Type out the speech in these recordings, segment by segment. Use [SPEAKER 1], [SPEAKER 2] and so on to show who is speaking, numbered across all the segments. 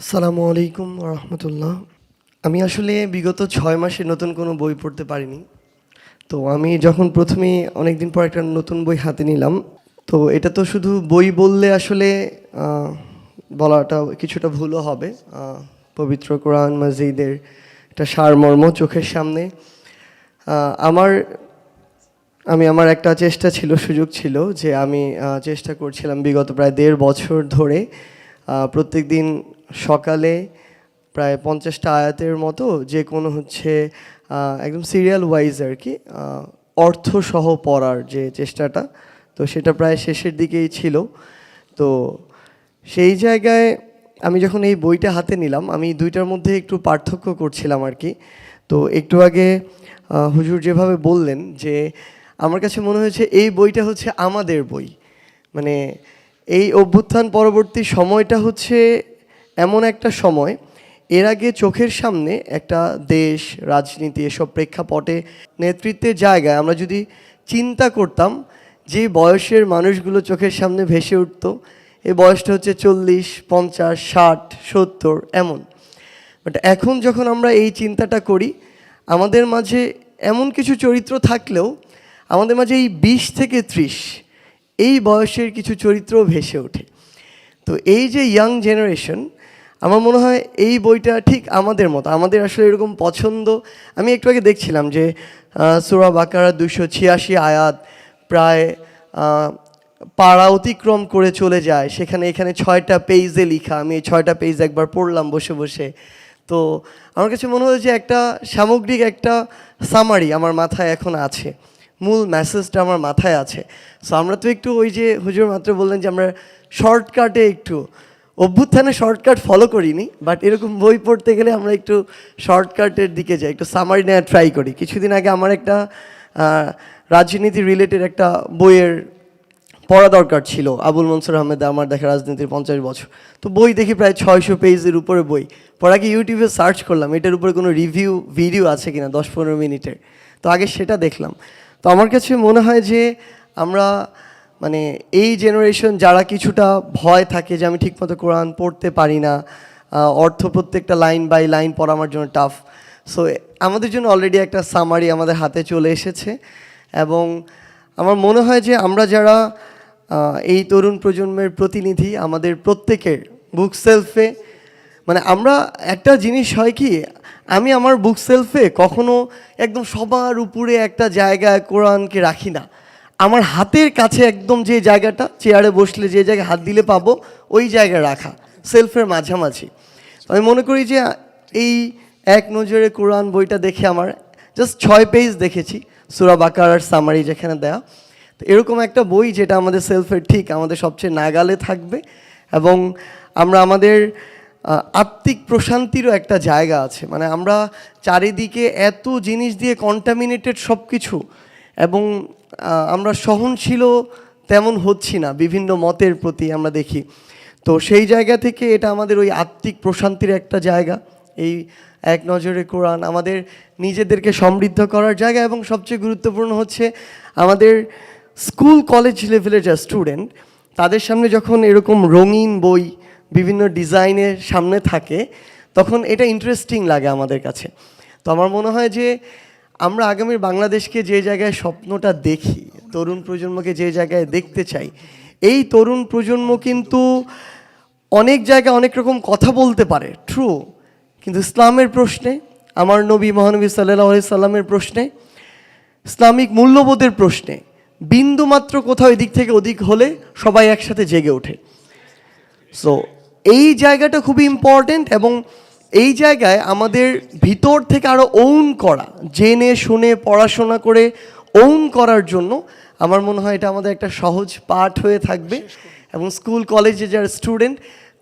[SPEAKER 1] আসসালামু আলাইকুম রহমতুল্লাহ। আমি আসলে বিগত 6 মাসে নতুন কোনো বই পড়তে পারিনি। তো আমি যখন প্রথমেই অনেকদিন পর একটা নতুন বই হাতে নিলাম, তো এটা তো শুধু বই বললে আসলে বলাটা কিছুটা ভুলও হবে। পবিত্র কোরআন মাজিদের একটা সারমর্ম চোখের সামনে। আমার আমার একটা চেষ্টা ছিল, সুযোগ ছিল যে আমি চেষ্টা করছিলাম বিগত প্রায় 1.5 বছর ধরে প্রত্যেক দিন সকালে প্রায় 50টা আয়াতের মতো যে কোনো একদম সিরিয়াল ওয়াইজ আর কি অর্থসহ পড়ার যে চেষ্টাটা, তো সেটা প্রায় শেষের দিকেই ছিল। তো সেই জায়গায় আমি যখন এই বইটা হাতে নিলাম, আমি দুইটার মধ্যে একটু পার্থক্য করছিলাম আর কি। তো একটু আগে হুজুর যেভাবে বললেন যে আমার কাছে মনে হয়েছে এই বইটা হচ্ছে আমাদের বই, মানে এই অভ্যুত্থান পরবর্তী সময়টা হচ্ছে এমন একটা সময়, এর আগে চোখের সামনে একটা দেশ, রাজনীতি, এসব প্রেক্ষাপটে নেতৃত্বের জায়গায় আমরা যদি চিন্তা করতাম যে বয়সের মানুষগুলো চোখের সামনে ভেসে উঠত, এই বয়সটা হচ্ছে 40, 50, 60, 70 এমন। বাট এখন যখন আমরা এই চিন্তাটা করি, আমাদের মাঝে এমন কিছু চরিত্র থাকলেও আমাদের মাঝে এই 20 থেকে 30 এই বয়সের কিছু চরিত্র ভেসে ওঠে। তো এই যে ইয়াং জেনারেশন, আমার মনে হয় এই বইটা ঠিক আমাদের মতো, আমাদের আসলে এরকম পছন্দ। আমি একটু আগে দেখছিলাম যে সূরা বাকারা 286 আয়াত প্রায় পাড়া অতিক্রম করে চলে যায়, এখানে 6টা পেজে লেখা। আমি এই 6টা পেজ একবার পড়লাম বসে বসে। তো আমার কাছে মনে হয় যে একটা সামগ্রিক একটা সামারি আমার মাথায় এখন আছে, মূল মেসেজটা আমার মাথায় আছে। সো আমরা তো একটু ওই যে হুজুর মাত্র বললেন যে আমরা শর্টকাটে একটু অভ্যুত্থানে শর্টকাট ফলো করিনি, বাট এরকম বই পড়তে গেলে আমরা একটু শর্টকাটের দিকে যাই, একটু সামারি নেওয়ার ট্রাই করি। কিছুদিন আগে আমার একটা রাজনীতি রিলেটেড একটা বইয়ের পড়া দরকার ছিল, আবুল মনসুর আহমেদ আমার দেখা রাজনীতির 50 বছর। তো বই দেখি প্রায় 600 পেজের উপরে বই। পড়া কি ইউটিউবে সার্চ করলাম এটার উপরে কোনো রিভিউ ভিডিও আছে কিনা 10-15 মিনিটের, তো আগে সেটা দেখলাম। তো আমার কাছে মনে হয় যে আমরা মানে এই জেনারেশন যারা কিছুটা ভয় থাকে যে আমি ঠিকমতো কোরআন পড়তে পারি না, অর্থ প্রত্যেকটা লাইন বাই লাইন পড়া আমার জন্য টাফ। সো আমাদের জন্য অলরেডি একটা সামারি আমাদের হাতে চলে এসেছে। এবং আমার মনে হয় যে আমরা যারা এই তরুণ প্রজন্মের প্রতিনিধি, আমাদের প্রত্যেকের বুক সেলফে, মানে আমরা একটা জিনিস হয় কি, আমি আমার বুক সেলফে কখনো একদম সবার উপরে একটা জায়গায় কোরআনকে রাখি না। আমার হাতের কাছে একদম যে জায়গাটা, চেয়ারে বসলে যে জায়গায় হাত দিলে পাবো ওই জায়গায় রাখা, সেলফের মাঝামাঝি। আমি মনে করি যে এই এক নজরে কোরআন বইটা দেখে আমার জাস্ট 6 পেজ দেখেছি, সূরা বাকারার সামারি যেখানে দেয়া। তো এরকম একটা বই যেটা আমাদের সেলফের ঠিক আমাদের সবচেয়ে নাগালে থাকবে, এবং আমরা আমাদের আত্মিক প্রশান্তিরও একটা জায়গা আছে। মানে আমরা চারিদিকে এত জিনিস দিয়ে কন্টামিনেটেড সব কিছু, এবং আমরা সহনশীল তেমন হচ্ছি না বিভিন্ন মতের প্রতি আমরা দেখি। তো সেই জায়গা থেকে এটা আমাদের ওই আত্মিক প্রশান্তির একটা জায়গা। এই এক নজরে কোরআন আমাদের নিজেদেরকে সমৃদ্ধ করার জায়গা, এবং সবচেয়ে গুরুত্বপূর্ণ হচ্ছে আমাদের স্কুল কলেজ লেভেলের যা স্টুডেন্ট, তাদের সামনে যখন এরকম রঙিন বই বিভিন্ন ডিজাইনের সামনে থাকে, তখন এটা ইন্টারেস্টিং লাগে আমাদের কাছে। তো আমার মনে হয় যে আমরা আগামীর বাংলাদেশকে যে জায়গায় স্বপ্নটা দেখি, তরুণ প্রজন্মকে যে জায়গায় দেখতে চাই, এই তরুণ প্রজন্ম কিন্তু অনেক জায়গায় অনেক রকম কথা বলতে পারে, ট্রু, কিন্তু ইসলামের প্রশ্নে, আমার নবী মহানবী সাল্লাল্লাহু আলাইহি সাল্লামের প্রশ্নে, ইসলামিক মূল্যবোধের প্রশ্নে বিন্দুমাত্র কোথাও এদিক থেকে ওদিক হলে সবাই একসাথে জেগে ওঠে। সো এই জায়গাটা খুবই ইম্পর্টেন্ট, এবং এই জায়গায় আমাদের ভিতর থেকে আরও ওন করা, জেনে শুনে পড়াশোনা করে ওন করার জন্য আমার মনে হয় এটা আমাদের একটা সহজ পাঠ হয়ে থাকবে। এবং স্কুল কলেজে যারা স্টুডেন্ট,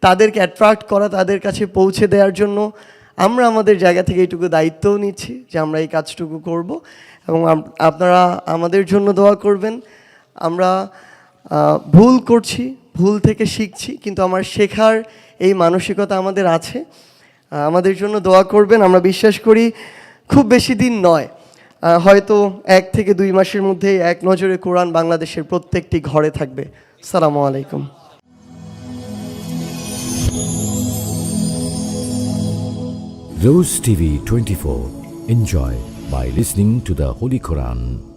[SPEAKER 1] তাদেরকে অ্যাট্রাক্ট করা, তাদের কাছে পৌঁছে দেওয়ার জন্য আমরা আমাদের জায়গা থেকে এইটুকু দায়িত্বও নিচ্ছি যে আমরা এই কাজটুকু করব। এবং আপনারা আমাদের জন্য দোয়া করবেন। আমরা ভুল করছি, ভুল থেকে শিখছি, কিন্তু আমার শেখার এই মানসিকতা আমাদের আছে। আমাদের জন্য দোয়া করবেন। আমরা বিশ্বাস করি খুব বেশি দিন নয়, হয়তো 1 থেকে 2 মাসের মধ্যে এক নজরে কোরআন বাংলাদেশের প্রত্যেকটি ঘরে থাকবে। আসসালামু আলাইকুম।
[SPEAKER 2] Rose TV 24. Enjoy by listening to the Holy Quran.